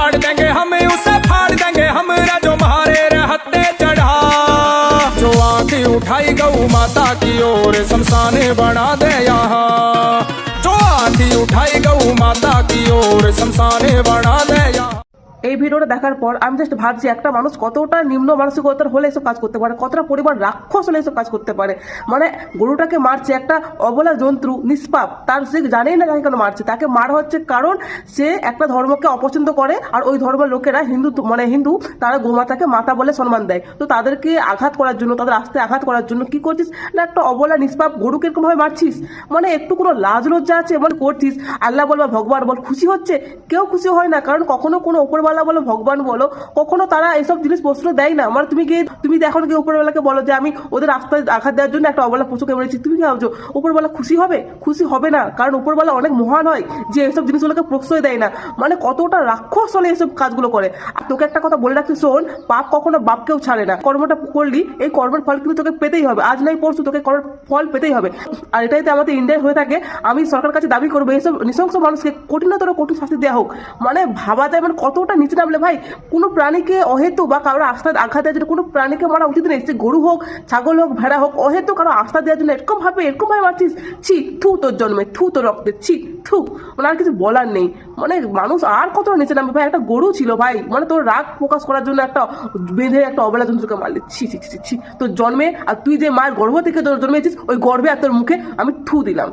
फाड़ देंगे हम उसे फाड़ देंगे हमरा जो मारे रहते चढ़ा। जो आंखें उठाई गौ माता की ओर शमशाने बना दे यहाँ। जो आंखें उठाई गौ माता की ओर शमशाने बना दे यहाँ। এই ভিডিওটা দেখার পর আমি জাস্ট ভাবছি একটা মানুষ কতটা নিম্ন মানসিকতার হলে এসব কাজ করতে পারে, কতটা পরিবার রাক্ষস হলে এসব কাজ করতে পারে। মানে গরুটাকে মারছে একটা অবলা জন্তু, নিষ্পাপ, তার সে জানেই না তাকে কেন মারছে। তাকে মারা হচ্ছে কারণ সে একটা ধর্মকে অপছন্দ করে, আর ওই ধর্মের লোকেরা হিন্দু তারা গোমাতাকে মাতা বলে সম্মান দেয়। তো তাদেরকে আঘাত করার জন্য, তাদের আস্তে আঘাত করার জন্য কি করছিস না, একটা অবলা নিষ্পাপ গরুকে এরকম ভাবে মারছিস। মানে একটু কোনো লাজ লজ্জা আছে? মানে করছিস আল্লাহ বল বা ভগবান বল, খুশি হচ্ছে? কেউ খুশি হয় না, কারণ কখনো কোনো উপরওয়ালা বলো ভগবান বলো কখনো তারা এইসব জিনিস প্রশ্ন দেয় না। মানে তুমি দেখো কি উপরওয়ালাকে বলো যে আমি ওদের রাস্তায় আঘাত দেওয়ার জন্য একটা অবলা পশুকে মেরেছি, তুমি কি ভাবছো উপরওয়ালা খুশি হবে? খুশি হবে না, কারণ উপরওয়ালা অনেক মহান হয় যে এইসব জিনিসগুলোকে প্রশ্রয় দেয় না। মানে কতটা রাক্ষস হলে এইসব কাজগুলো করে। আর তোকে একটা কথা বলে রাখছি শোন, পাপ কখনো বাপকেও ছাড়ে না। কর্মটা করলি, এই কর্মের ফল কিন্তু তোকে পেতেই হবে, আজ নাই পরশু তোকে কর্মের ফল পেতেই হবে। আর এটাই তো আমাদের ইন্ডিয়ায় হয়ে থাকে। আমি সরকারের কাছে দাবি করবো এইসব নৃশংস মানুষকে কঠিনতর কঠিন শাস্তি দেওয়া হোক। মানে ভাবা যায় মানে কতটা নিচে নামলে ভাই। কোনো প্রাণীকে অহেতু বা কারোর আস্থা আঘাত দেওয়ার জন্য কোনো প্রাণীকে মারা উচিত নেই। সে গরু হোক, ছাগল হোক, ভেড়া হোক, অহেতু কারো আস্থা দেওয়ার জন্য এরকম ভাবে মারছিস। ছি, থু তোর জন্মে, থু তোর রক্তে, ছি, থু। মানে আর কিছু বলার নেই। মানে মানুষ আর কতটা নিচে নামবে ভাই। একটা গরু ছিল ভাই, মানে তোর রাগ প্রকাশ করার জন্য একটা বেঁধে একটা অবলা জন্তুকে মারলি। ছি ছি ছি ছি তোর জন্মে। আর তুই যে মায়ের গর্ভ থেকে তোর জন্মেছিস, ওই গর্ভে আর তোর মুখে আমি থু দিলাম।